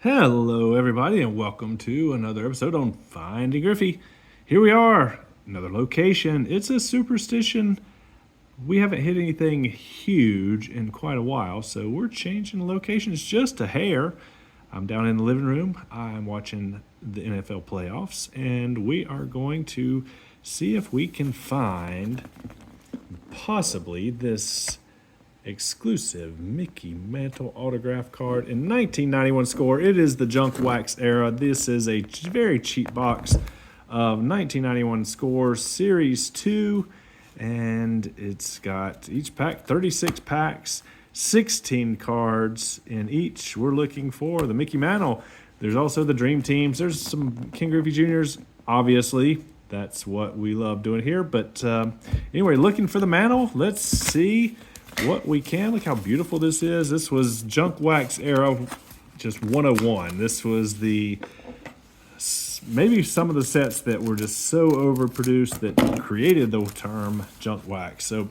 Hello, everybody, and welcome to another episode on Finding Griffey. Here we are, another location. It's a superstition. We haven't hit anything huge in quite a while, so we're changing locations just a hair. I'm down in the living room. I'm watching the NFL playoffs, and we are going to see if we can find possibly this exclusive Mickey Mantle autograph card in 1991 score. It is the junk wax era. This is a very cheap box of 1991 score series 2, and it's got each pack 36 packs, 16 cards in each. We're looking for the Mickey Mantle. There's also the Dream Teams. There's some King Griffey Juniors, obviously. That's what we love doing here. But anyway, looking for the Mantle. Let's see what we can. Look how beautiful this is. This was junk wax era, just 101. This was the maybe some of the sets that were just so overproduced that created the term junk wax. So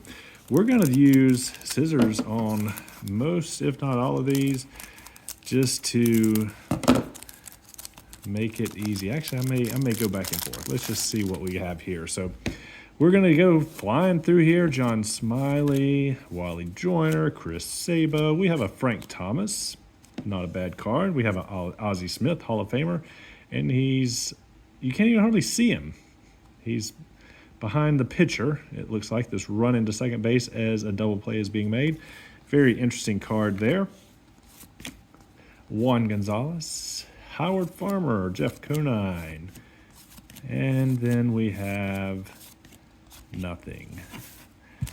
we're going to use scissors on most, if not all of these, just to make it easy. Actually, I may go back and forth. Let's just see what we have here. So we're going to go flying through here. John Smiley, Wally Joyner, Chris Sabo. We have a Frank Thomas, not a bad card. We have a Ozzie Smith, Hall of Famer, and you can't even hardly see him. He's behind the pitcher. It looks like this run into second base as a double play is being made. Very interesting card there. Juan Gonzalez, Howard Farmer, Jeff Conine, and then we have nothing.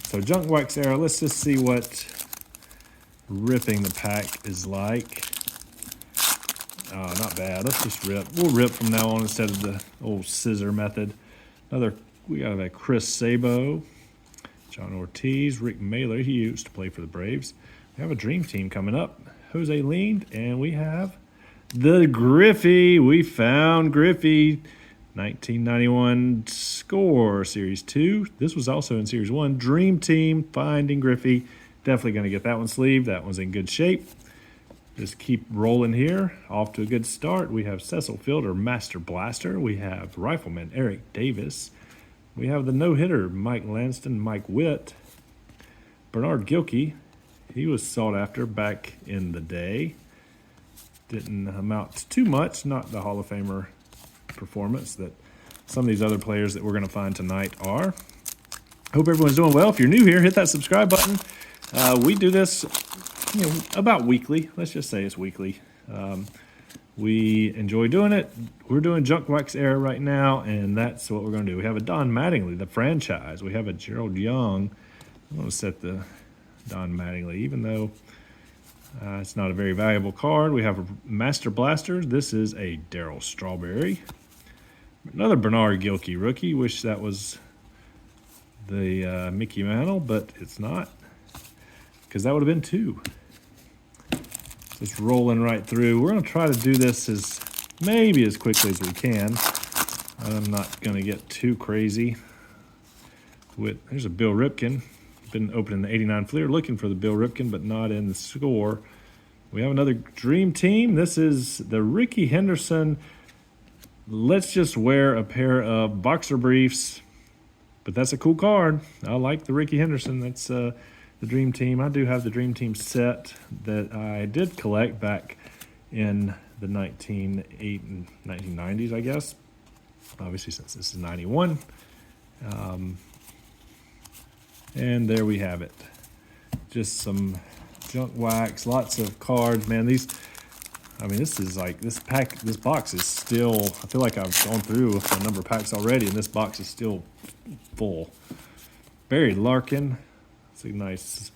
So junk wax era. Let's just see what ripping the pack is like. Oh, not bad. Let's just rip. We'll rip from now on instead of the old scissor method. We got a Chris Sabo, John Ortiz, Rick Mailer. He used to play for the Braves. We have a Dream Team coming up. Jose Leaned, and we have the Griffey. We found Griffey. 1991 score, Series 2. This was also in Series 1. Dream Team, Finding Griffey. Definitely going to get that one sleeved. That one's in good shape. Just keep rolling here. Off to a good start. We have Cecil Fielder, Master Blaster. We have Rifleman Eric Davis. We have the no-hitter, Mike Lanston, Mike Witt. Bernard Gilkey. He was sought after back in the day. Didn't amount to too much. Not the Hall of Famer performance that some of these other players that we're going to find tonight are. Hope everyone's doing well. If you're new here, hit that subscribe button. We do this, about weekly. Let's just say it's weekly. We enjoy doing it. We're doing junk wax era right now, and that's what we're going to do. We have a Don Mattingly, the franchise. We have a Gerald Young. I'm going to set the Don Mattingly, even though it's not a very valuable card. We have a Master Blaster. This is a Darryl Strawberry. Another Bernard Gilkey rookie. Wish that was the Mickey Mantle, but it's not, because that would have been 2. Just rolling right through. We're going to try to do this maybe as quickly as we can. I'm not going to get too crazy. There's a Bill Ripken. Been opening the 89 Fleer, looking for the Bill Ripken, but not in the score. We have another Dream Team. This is the Ricky Henderson. Let's just wear a pair of boxer briefs, but that's a cool card. I like the Ricky Henderson. That's the Dream Team. I do have the Dream Team set that I did collect back in the 1990s, I guess. Obviously, since this is 91. And there we have it. Just some junk wax, lots of cards. Man, this box is still, I feel like I've gone through a number of packs already, and this box is still full. Barry Larkin. It's a nice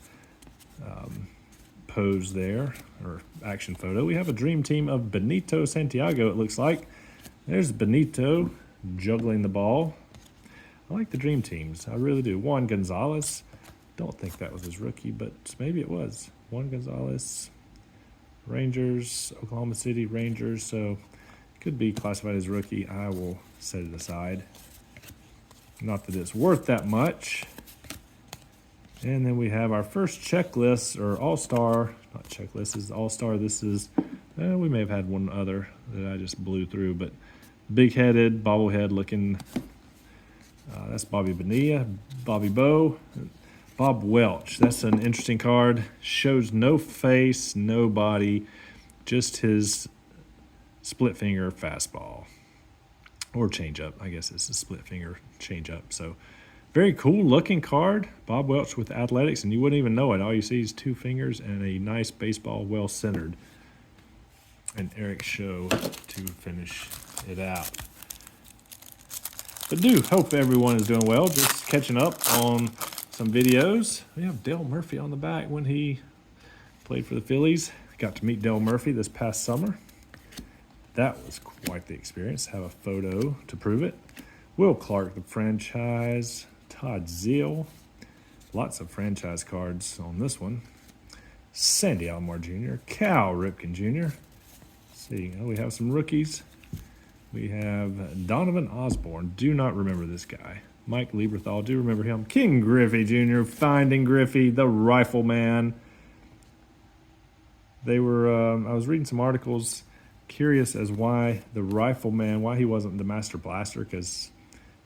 pose there, or action photo. We have a Dream Team of Benito Santiago, it looks like. There's Benito juggling the ball. I like the Dream Teams. I really do. Juan Gonzalez. Don't think that was his rookie, but maybe it was. Juan Gonzalez. Rangers, Oklahoma City Rangers. So could be classified as rookie. I will set it aside. Not that it's worth that much. And then we have our first checklist, or all-star. Not checklist, this is all-star. This is We may have had one other that I just blew through, but big-headed, bobblehead looking. That's Bobby Bonilla, Bobby Bow, Bob Welch. That's an interesting card. Shows no face, no body, just his split finger fastball or changeup. I guess it's a split finger changeup. So very cool looking card. Bob Welch with athletics, and you wouldn't even know it. All you see is 2 fingers and a nice baseball, well centered. And Eric Show to finish it out. But do hope everyone is doing well. Just catching up on some videos. We have Dale Murphy on the back when he played for the Phillies. Got to meet Dale Murphy this past summer. That was quite the experience. Have a photo to prove it. Will Clark, the franchise. Todd Zeal. Lots of franchise cards on this one. Sandy Alomar Jr. Cal Ripken Jr. Let's see, we have some rookies. We have Donovan Osborne. Do not remember this guy. Mike Lieberthal. Do remember him. King Griffey Jr. Finding Griffey, the Rifleman. They were, I was reading some articles, curious as why the Rifleman, why he wasn't the Master Blaster, because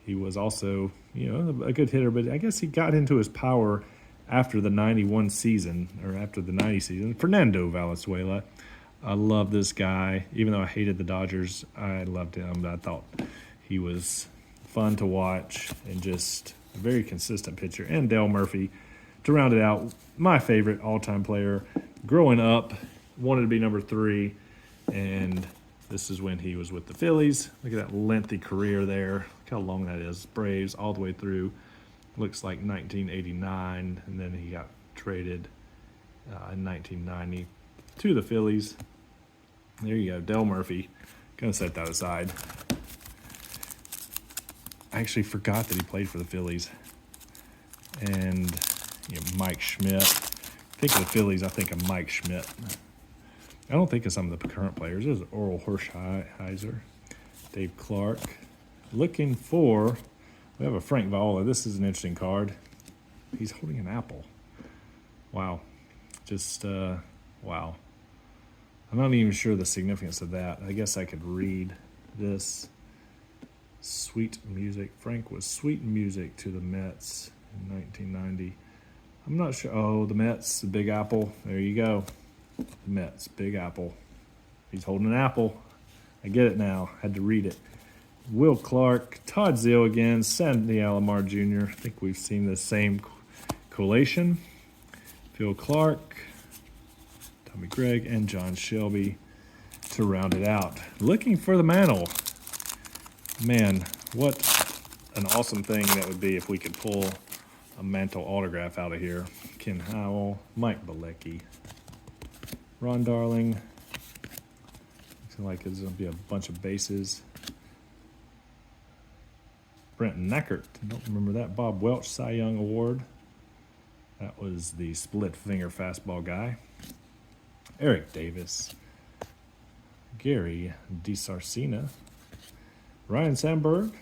he was also, a good hitter, but I guess he got into his power after the 91 season, or after the 90 season. Fernando Valenzuela. I love this guy. Even though I hated the Dodgers, I loved him. I thought he was fun to watch and just a very consistent pitcher. And Dale Murphy, to round it out, my favorite all-time player. Growing up, wanted to be number 3, and this is when he was with the Phillies. Look at that lengthy career there. Look how long that is. Braves all the way through. Looks like 1989, and then he got traded in 1990 to the Phillies. There you go, Dale Murphy. Gonna set that aside. I actually forgot that he played for the Phillies. And Mike Schmidt. Think of the Phillies, I think of Mike Schmidt. I don't think of some of the current players. There's Oral Hershiser, Dave Clark. Looking for, we have a Frank Viola. This is an interesting card. He's holding an apple. Wow. Just, wow. I'm not even sure the significance of that. I guess I could read this. Sweet music. Frank was sweet music to the Mets in 1990. I'm not sure. Oh, the Mets, the Big Apple. There you go. The Mets, Big Apple. He's holding an apple. I get it now. Had to read it. Will Clark, Todd Zeal again, Sandy Alomar Jr. I think we've seen the same collation. Phil Clark, Tommy Gregg, and John Shelby to round it out. Looking for the mantle. Man, what an awesome thing that would be if we could pull a Mantle autograph out of here. Ken Howell, Mike Bilecki, Ron Darling. Looks like there's going to be a bunch of bases. Brent Neckert, don't remember that. Bob Welch Cy Young Award. That was the split finger fastball guy. Eric Davis, Gary DeSarcina, Ryan Sandberg.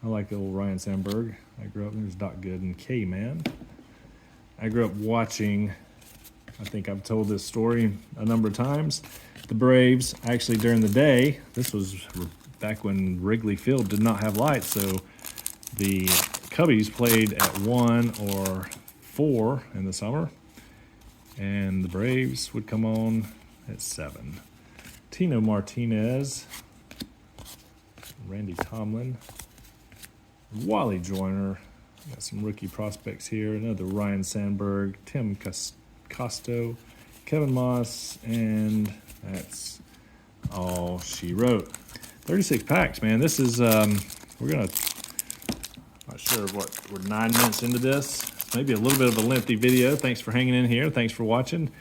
I like the old Ryan Sandberg. I grew up, there's Doc Good and K-Man. I grew up watching, I think I've told this story a number of times, the Braves, actually during the day, this was back when Wrigley Field did not have lights, so the Cubbies played at 1 or 4 in the summer, and the Braves would come on at 7. Tino Martinez, Randy Tomlin, Wally Joyner. Got some rookie prospects here. Another Ryan Sandberg, Tim Costo, Kevin Moss, and that's all she wrote. 36 packs, man. This is, we're going to, not sure what, we're 9 minutes into this. Maybe a little bit of a lengthy video. Thanks for hanging in here. Thanks for watching.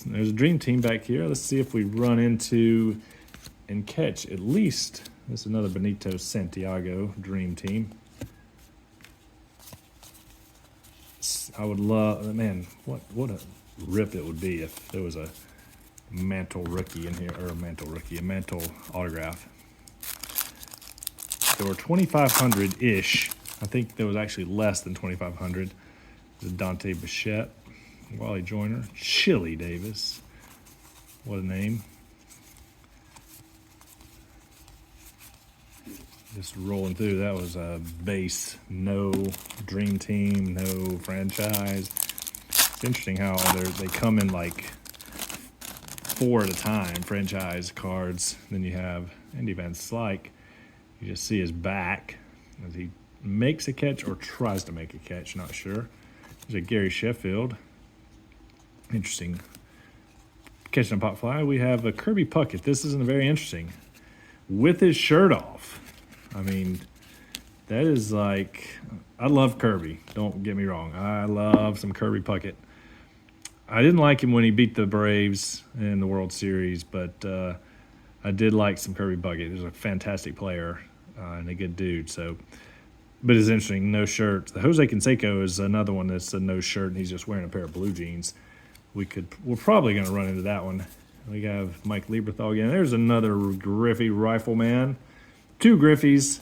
There's a dream team back here. Let's see if we run into and catch at least, this is another Benito Santiago dream team. I would love, man, what a rip it would be if there was a Mantle rookie in here, or a Mantle autograph. There were 2,500-ish. I think there was actually less than 2,500. There's Dante Bichette, Wally Joyner, Chili Davis, What a name. Just rolling through. That was a base. No dream team, no franchise. It's interesting how they come in like 4 at a time, franchise cards. Then you have Andy Van Slyke. You just see his back as he makes a catch or tries to make a catch, not sure. There's a Gary Sheffield. Interesting. Catching a pop fly. We have a Kirby Puckett. This isn't very interesting. With his shirt off. I mean, that is like, I love Kirby. Don't get me wrong. I love some Kirby Puckett. I didn't like him when he beat the Braves in the World Series, but I did like some Kirby Puckett. He was a fantastic player and a good dude. So, but it's interesting, no shirt. The Jose Canseco is another one that's a no shirt, and he's just wearing a pair of blue jeans. We're probably going to run into that one. We have Mike Lieberthal again. There's another Griffey Rifleman. 2 Griffies.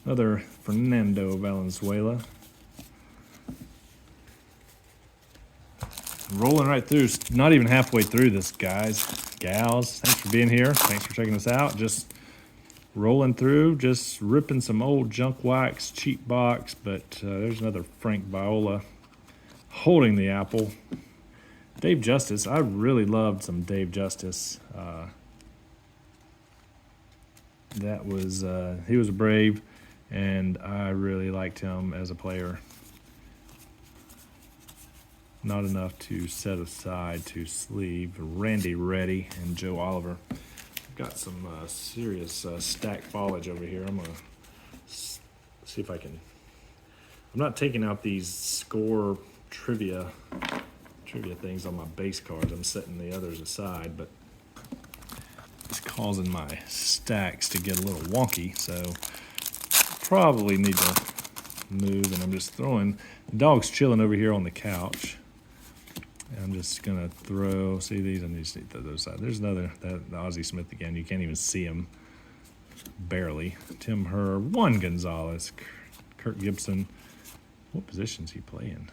Another Fernando Valenzuela. Rolling right through. Not even halfway through this, guys. Gals, thanks for being here. Thanks for checking us out. Just rolling through. Just ripping some old junk wax, cheap box. But there's another Frank Viola holding the apple. Dave Justice. I really loved some Dave Justice. That was he was a Brave, and I really liked him as a player. Not enough to set aside to sleeve. Randy Reddy and Joe Oliver. I've got some serious stack foliage over here. I'm gonna see if I can. I'm not taking out these score trivia things on my base cards. I'm setting the others aside, but it's causing my stacks to get a little wonky, so probably need to move. And I'm just throwing. The dog's chilling over here on the couch. And I'm just gonna throw. See these? I need to throw those aside. There's another. The Ozzie Smith again. You can't even see him. Barely. Tim Herr, Juan Gonzalez, Kirk Gibson. What position's he playing?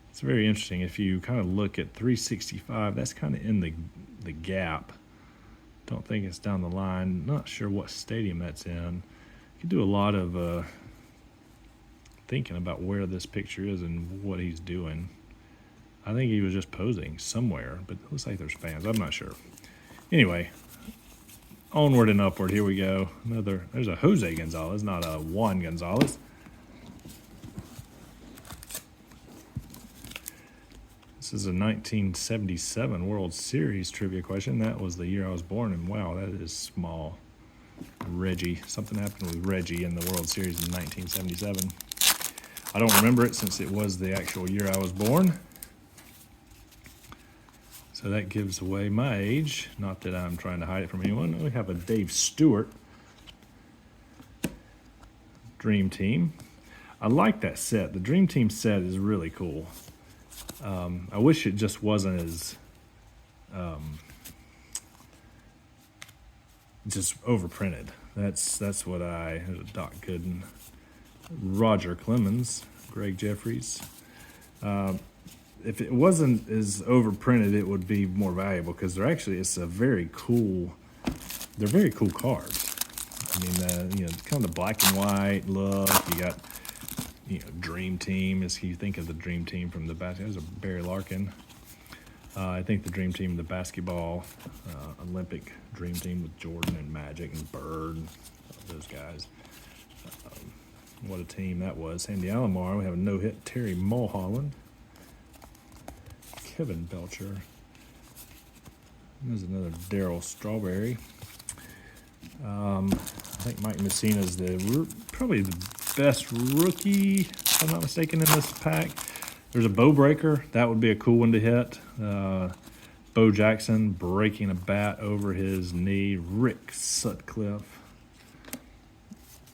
It's very interesting. If you kind of look at 365, that's kind of in the gap. Don't think it's down the line. Not sure what stadium that's in. You could do a lot of thinking about where this picture is and what he's doing. I think he was just posing somewhere, but it looks like there's fans. I'm not sure. Anyway, onward and upward. Here we go. There's a Jose Gonzalez, not a Juan Gonzalez. This is a 1977 World Series trivia question. That was the year I was born, and wow, that is small. Reggie. Something happened with Reggie in the World Series in 1977. I don't remember it since it was the actual year I was born. So that gives away my age. Not that I'm trying to hide it from anyone. We have a Dave Stewart Dream Team. I like that set. The Dream Team set is really cool. I wish it just wasn't as just overprinted. That's what Doc Gooden, Roger Clemens, Greg Jeffries. If it wasn't as overprinted, it would be more valuable because they're very cool cards. I mean, kind of the black and white look. You got. Dream Team, as you think of the Dream Team from the basketball. There's a Barry Larkin. I think the Dream Team, the basketball, Olympic Dream Team with Jordan and Magic and Bird, those guys. What a team that was. Sandy Alomar, we have a no-hit. Terry Mulholland. Kevin Belcher. There's another Darryl Strawberry. I think Mike Messina's probably the best rookie, if I'm not mistaken, in this pack. There's a Bo Breaker. That would be a cool one to hit. Bo Jackson breaking a bat over his knee. Rick Sutcliffe.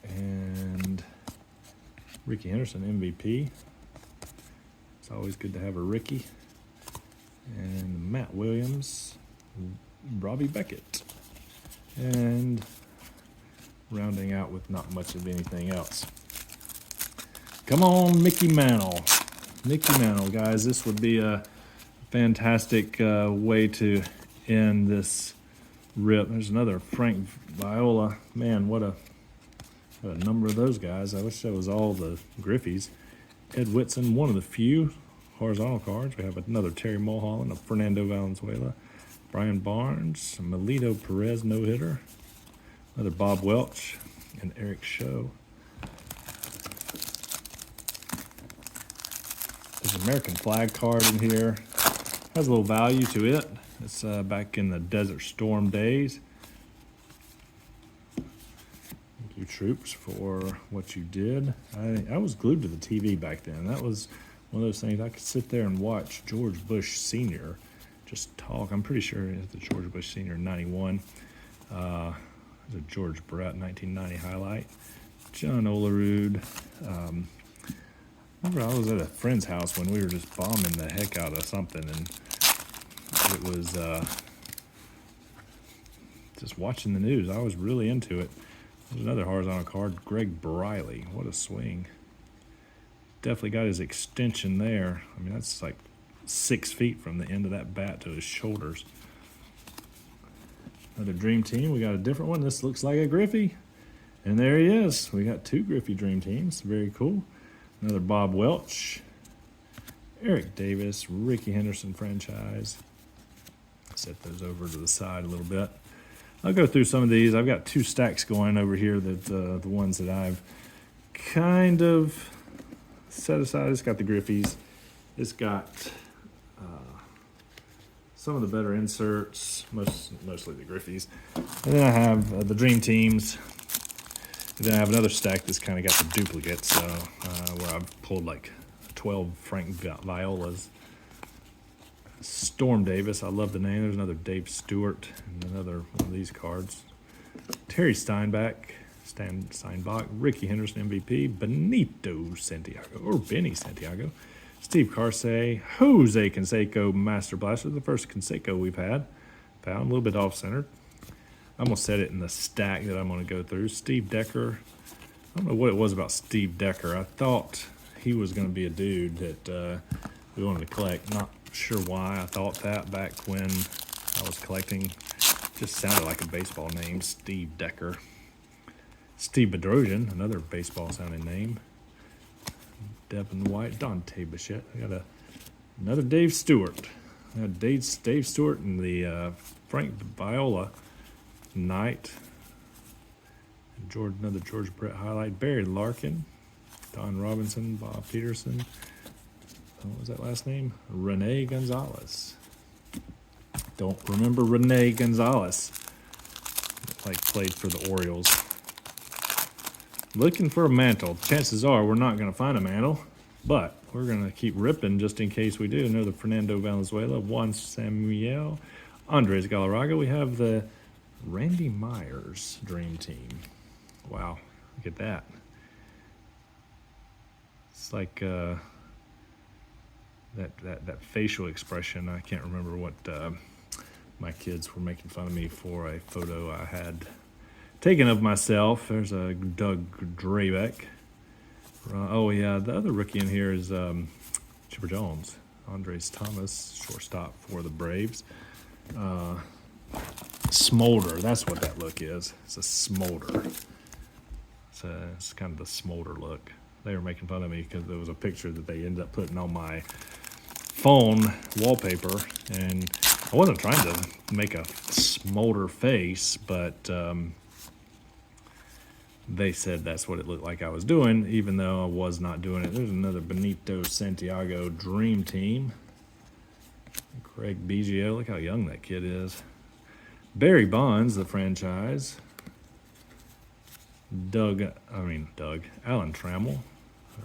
And Ricky Henderson, MVP. It's always good to have a Ricky. And Matt Williams. Robbie Beckett. And rounding out with not much of anything else. Come on, Mickey Mantle. Mickey Mantle, guys. This would be a Fantastic way to end this rip. There's another Frank Viola. Man, what a number of those guys. I wish that was all the Griffeys. Ed Whitson, one of the few horizontal cards. We have another Terry Mulholland, a Fernando Valenzuela, Brian Barnes, Melito Perez no-hitter, another Bob Welch, and Eric Show. There's an American flag card in here. Has a little value to it. It's back in the Desert Storm days. Thank you, troops, for what you did. I was glued to the TV back then. That was one of those things I could sit there and watch George Bush Sr. just talk. I'm pretty sure it's the George Bush Sr. 91. There's a George Brett 1990 highlight. John Olerud. Remember I was at a friend's house when we were just bombing the heck out of something, and it was just watching the news. I was really into it. There's another horizontal card, Greg Briley. What a swing. Definitely got his extension there. I mean, that's like 6 feet from the end of that bat to his shoulders. Another Dream Team. We got a different one. This looks like a Griffey. And there he is. We got 2 Griffey Dream Teams. Very cool. Another Bob Welch. Eric Davis, Ricky Henderson franchise. Set those over to the side a little bit. I'll go through some of these. I've got 2 stacks going over here, that the ones that I've kind of set aside. It's got the Griffies. It's got some of the better inserts, mostly the Griffies. And then I have the Dream Teams. And then I have another stack that's kind of got the duplicates, where I've pulled like 12 Frank Violas. Storm Davis, I love the name. There's another Dave Stewart, and another one of these cards. Terry Steinbach, Ricky Henderson MVP, Benito Santiago, or Benny Santiago, Steve Carsey, Jose Canseco Master Blaster, the first Canseco we've had. Found a little bit off-centered. I'm going to set it in the stack that I'm going to go through. Steve Decker. I don't know what it was about Steve Decker. I thought he was going to be a dude that we wanted to collect. Not sure why I thought that back when I was collecting. Just sounded like a baseball name, Steve Decker. Steve Bedrosian, another baseball-sounding name. Devin White, Dante Bichette. I got another Dave Stewart. I got Dave Stewart and the Frank Viola Knight. Another George Brett highlight. Barry Larkin, Don Robinson, Bob Peterson. What was that last name? Rene Gonzalez. Don't remember Rene Gonzalez. Like played for the Orioles. Looking for a Mantle. Chances are we're not going to find a Mantle, but we're going to keep ripping just in case we do. Another Fernando Valenzuela, Juan Samuel, Andres Galarraga. We have the Randy Myers Dream Team. Wow, look at that. It's like that facial expression. I can't remember what my kids were making fun of me for a photo I had taken of myself. There's a Doug Drabeck. Oh yeah, the other rookie in here is Chipper Jones. Andres Thomas, shortstop for the Braves. Smolder, that's what that look is. It's a smolder. It's kind of the smolder look. They were making fun of me because there was a picture that they ended up putting on my phone wallpaper, and I wasn't trying to make a smolder face, but they said that's what it looked like I was doing, even though I was not doing it. There's another Benito Santiago Dream Team. Craig Biggio, look how young that kid is. Barry Bonds, the franchise. Alan Trammell,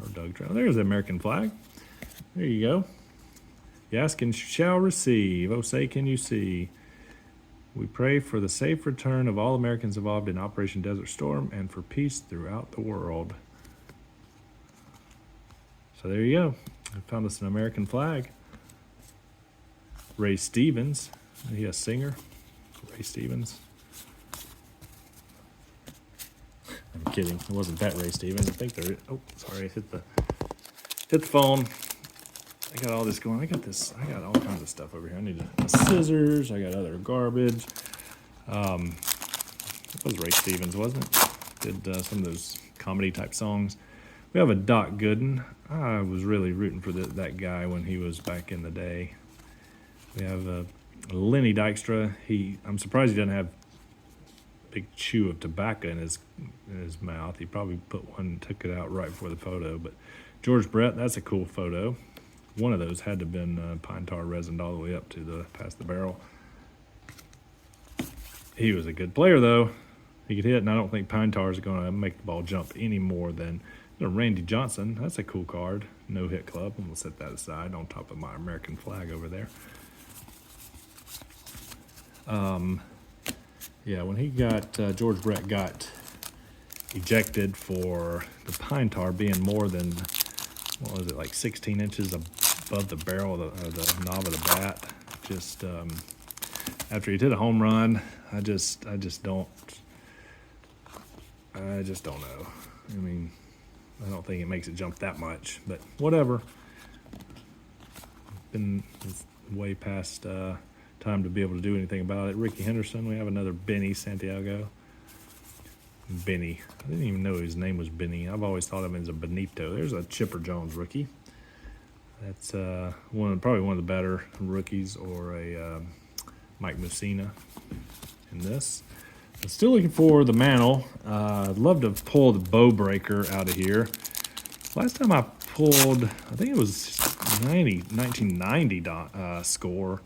or Doug Trammell. There's the American flag. There you go. You ask and shall receive. Oh, say can you see. We pray for the safe return of all Americans involved in Operation Desert Storm and for peace throughout the world. So there you go. I found us an American flag. Ray Stevens. Is he a singer? Ray Stevens. I'm kidding. It wasn't that Ray Stevens. I think there. Oh, sorry. Hit the phone. I got all this going. I got all kinds of stuff over here. I need scissors. I got other garbage. It was Ray Stevens, wasn't it? Did some of those comedy type songs. We have a Doc Gooden. I was really rooting for that guy when he was back in the day. We have Lenny Dykstra. I'm surprised he doesn't have a big chew of tobacco in his mouth. He probably put one and took it out right before the photo. But George Brett, that's a cool photo. One of those had to have been pine tar resined all the way up to past the barrel. He was a good player though. He could hit, and I don't think pine tar is going to make the ball jump any more than Randy Johnson. That's a cool card. No hit club. I'm gonna set that aside on top of my American flag over there. Yeah, when he got George Brett got ejected for the pine tar being more than, what was it, like 16 inches above the barrel of the knob of the bat. Just after he did a home run, I just don't know. I mean, I don't think it makes it jump that much, but whatever. It's way past time to be able to do anything about it. Ricky Henderson, we have another Benny Santiago. Benny. I didn't even know his name was Benny. I've always thought of him as a Benito. There's a Chipper Jones rookie. That's probably one of the better rookies, or a Mike Mussina in this. I'm still looking for the Mantle. I'd love to pull the bow breaker out of here. Last time I pulled, I think it was 1990 score.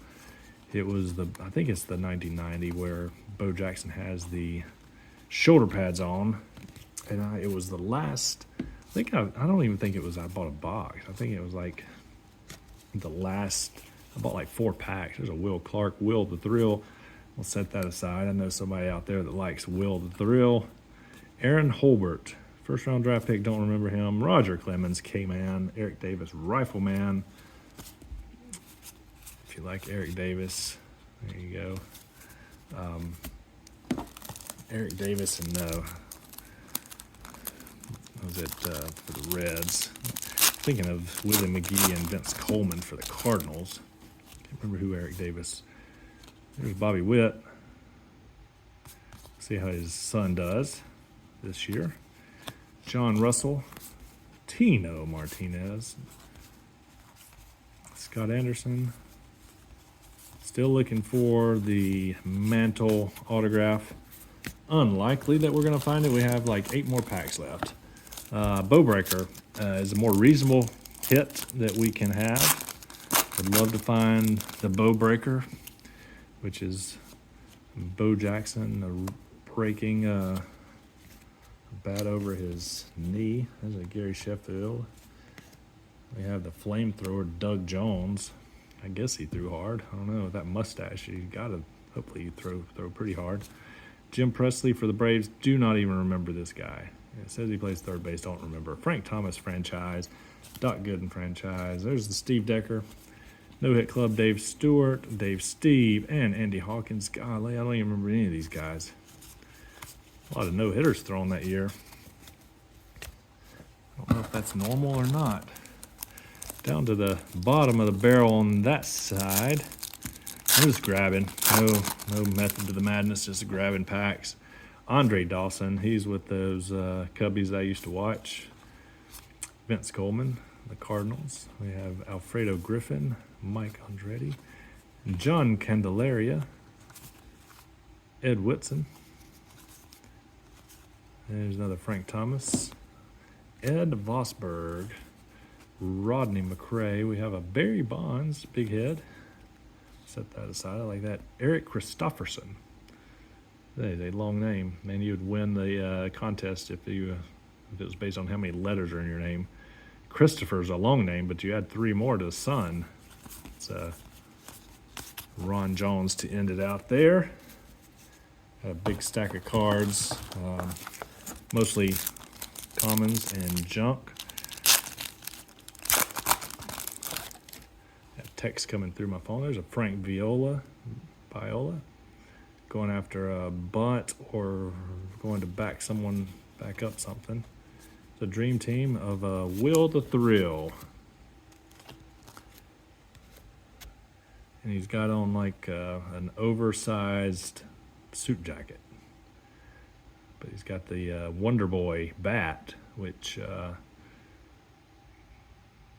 It was I think it's the 1990 where Bo Jackson has the shoulder pads on, and it was the last. I don't even think it was. I bought a box. I think it was like the last. I bought like 4 packs. There's a Will Clark, Will the Thrill. We'll set that aside. I know somebody out there that likes Will the Thrill. Aaron Holbert, first round draft pick. Don't remember him. Roger Clemens, K-Man. Eric Davis, Rifleman. If you like Eric Davis, there you go. Eric Davis and was it for the Reds? Thinking of Willie McGee and Vince Coleman for the Cardinals. Can't remember who Eric Davis. There's Bobby Witt. See how his son does this year. John Russell, Tino Martinez, Scott Anderson. Still looking for the Mantle autograph. Unlikely that we're going to find it. We have like 8 more packs left. Bowbreaker is a more reasonable hit that we can have. Would love to find the Bowbreaker, which is Bo Jackson breaking a bat over his knee. There's a Gary Sheffield. We have the flamethrower Doug Jones. I guess he threw hard. I don't know, with that mustache, you gotta hopefully throw pretty hard. Jim Presley for the Braves. Do not even remember this guy. It says he plays third base. Don't remember. Frank Thomas franchise. Doc Gooden franchise. There's the Steve Decker. No Hit Club. Dave Stewart, Dave Steve, and Andy Hawkins. Golly, I don't even remember any of these guys. A lot of no hitters thrown that year. I don't know if that's normal or not. Down to the bottom of the barrel on that side. I'm just grabbing. No method to the madness, just grabbing packs. Andre Dawson, he's with those Cubbies I used to watch. Vince Coleman, the Cardinals. We have Alfredo Griffin, Mike Andretti, John Candelaria, Ed Whitson. There's another Frank Thomas, Ed Vosberg, Rodney McRae. We have a Barry Bonds, big head. Set that aside. I like that. Eric Christopherson. That is a long name. Man, you would win the contest if it was based on how many letters are in your name. Christopher's a long name, but you add 3 more to the son. It's Ron Jones to end it out there. Got a big stack of cards, mostly commons and junk. Got text coming through my phone. There's a Frank Viola, going after a bunt or going to back up something. It's a dream team of Will the Thrill. And he's got on like an oversized suit jacket. But he's got the Wonder Boy bat, which I'm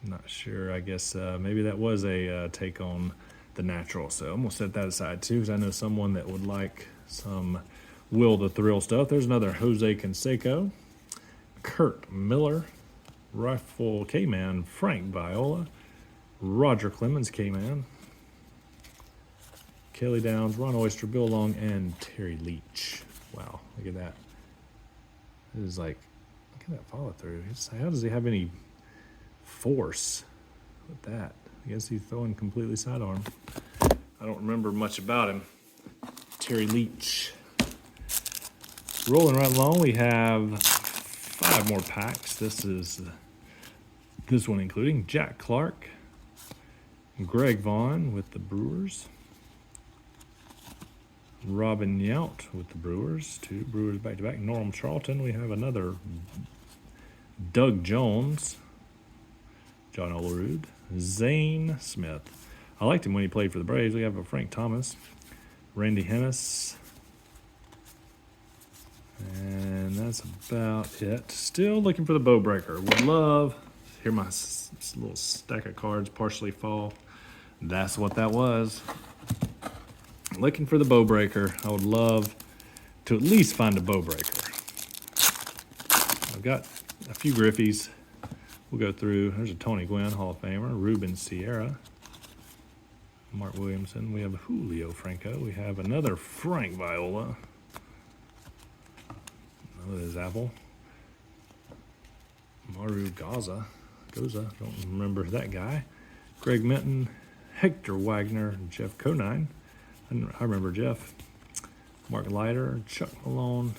not sure. I guess maybe that was a take on the natural. So I'm going to set that aside too, because I know someone that would like some Will the Thrill stuff. There's another Jose Canseco, Kurt Miller, Rifle K-Man, Frank Viola, Roger Clemens K-Man, Kelly Downs, Ron Oyster, Bill Long, and Terry Leach. Wow, look at that. It is like, look at that follow through. How does he have any force with that? I guess he's throwing completely sidearm. I don't remember much about him. Terry Leach. Rolling right along, we have 5 more packs. This one including Jack Clark, Greg Vaughn with the Brewers, Robin Yount with the Brewers, 2 Brewers back-to-back. Norm Charlton, we have another Doug Jones, John Olerud, Zane Smith. I liked him when he played for the Braves. We have a Frank Thomas, Randy Hennis, and that's about it. Still looking for the bow breaker. Would love to hear my little stack of cards partially fall. That's what that was. Looking for the bow breaker. I would love to at least find a bow breaker. I've got a few Griffeys. We'll go through. There's a Tony Gwynn, Hall of Famer. Ruben Sierra. Mark Williamson. We have Julio Franco. We have another Frank Viola. Another is Apple. Maru Goza. Don't remember that guy. Greg Minton. Hector Wagner. Jeff Conine. I remember Jeff. Mark Leiter, Chuck Malone.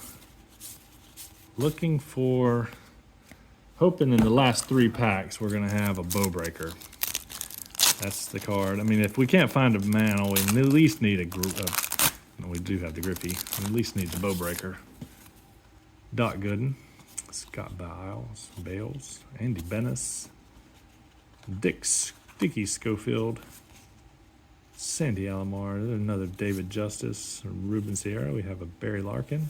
Hoping in the last 3 packs we're going to have a bow breaker. That's the card. I mean, if we can't find a Mantle, we at least need we do have the Griffey. We at least need the bow breaker. Doc Gooden, Scott Bales, Andy Bennis, Dickie Schofield, Sandy Alomar, another David Justice, Ruben Sierra. We have a Barry Larkin,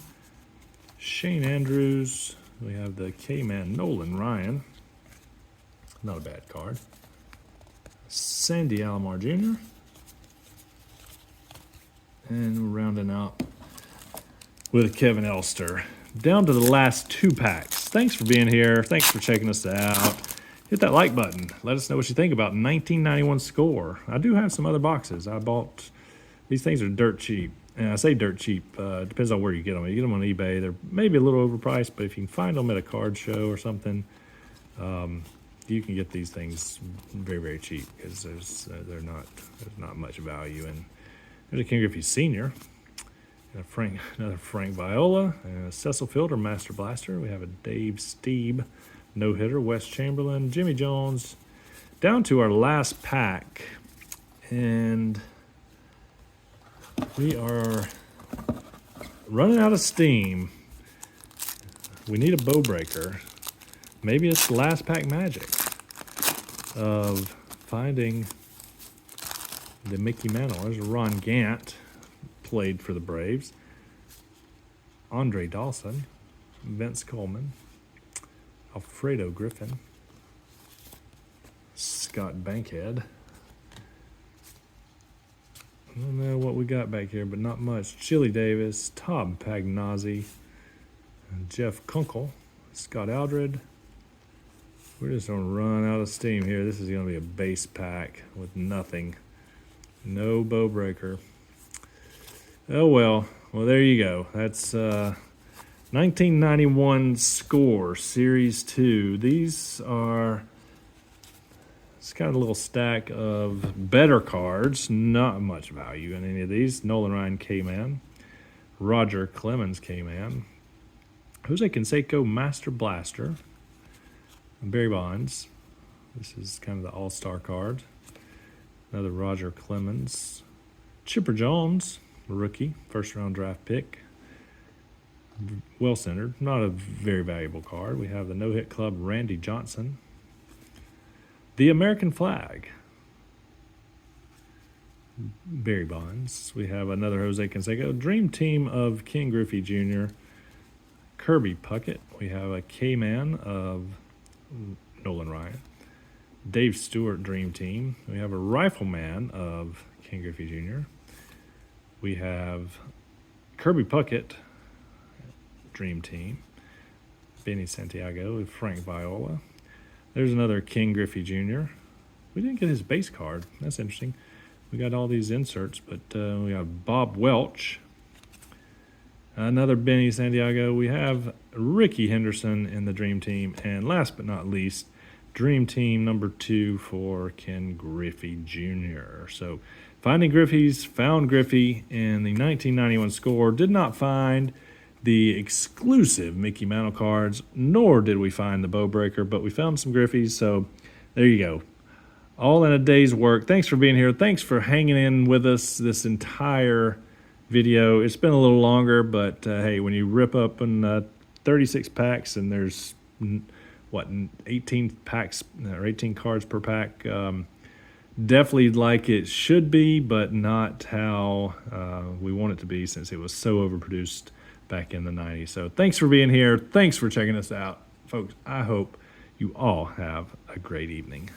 Shane Andrews. We have the K-Man Nolan Ryan. Not a bad card. Sandy Alomar Jr. And we're rounding out with Kevin Elster. Down to the last 2 packs. Thanks for being here. Thanks for checking us out. Hit that like button. Let us know what you think about 1991 Score. I do have some other boxes. I bought, these things are dirt cheap. And I say dirt cheap, depends on where you get them. You get them on eBay, they're maybe a little overpriced, but if you can find them at a card show or something, you can get these things very, very cheap because there's not much value. And there's a King Griffey Sr., another Frank Viola, and a Cecil Fielder Master Blaster. We have a Dave Steeb no-hitter, Wes Chamberlain, Jimmy Jones. Down to our last pack, and we are running out of steam. We need a bow breaker. Maybe it's the last pack magic of finding the Mickey Mantle. There's Ron Gant, played for the Braves. Andre Dawson, Vince Coleman, Alfredo Griffin, Scott Bankhead. I don't know what we got back here, but not much. Chili Davis, Tom Pagnozzi, Jeff Kunkel, Scott Aldred. We're just going to run out of steam here. This is going to be a base pack with nothing. No bow breaker. Oh, well. Well, there you go. That's 1991 Score, Series 2. These are... It's got a little stack of better cards. Not much value in any of these. Nolan Ryan K-Man. Roger Clemens K-Man. Jose Canseco Master Blaster. Barry Bonds. This is kind of the all-star card. Another Roger Clemens. Chipper Jones, rookie, first-round draft pick. Well-centered. Not a very valuable card. We have the no-hit club Randy Johnson. The American flag. Barry Bonds. We have another Jose Canseco. Dream Team of Ken Griffey Jr. Kirby Puckett. We have a K-Man of Nolan Ryan. Dave Stewart Dream Team. We have a Rifleman of Ken Griffey Jr. We have Kirby Puckett Dream Team. Benny Santiago with Frank Viola. There's another Ken Griffey Jr. We didn't get his base card. That's interesting. We got all these inserts, but we got Bob Welch. Another Benny Santiago. We have Ricky Henderson in the Dream Team. And last but not least, Dream Team number 2 for Ken Griffey Jr. So Finding Griffey's found Griffey in the 1991 score. Did not find the exclusive Mickey Mantle cards, nor did we find the Bow Breaker, but we found some Griffies, so there you go. All in a day's work. Thanks for being here. Thanks for hanging in with us this entire video. It's been a little longer, but hey, when you rip up in 36 packs and there's, 18 packs or 18 cards per pack, definitely like it should be, but not how we want it to be since it was so overproduced back in the 90s. So thanks for being here. Thanks for checking us out. Folks, I hope you all have a great evening.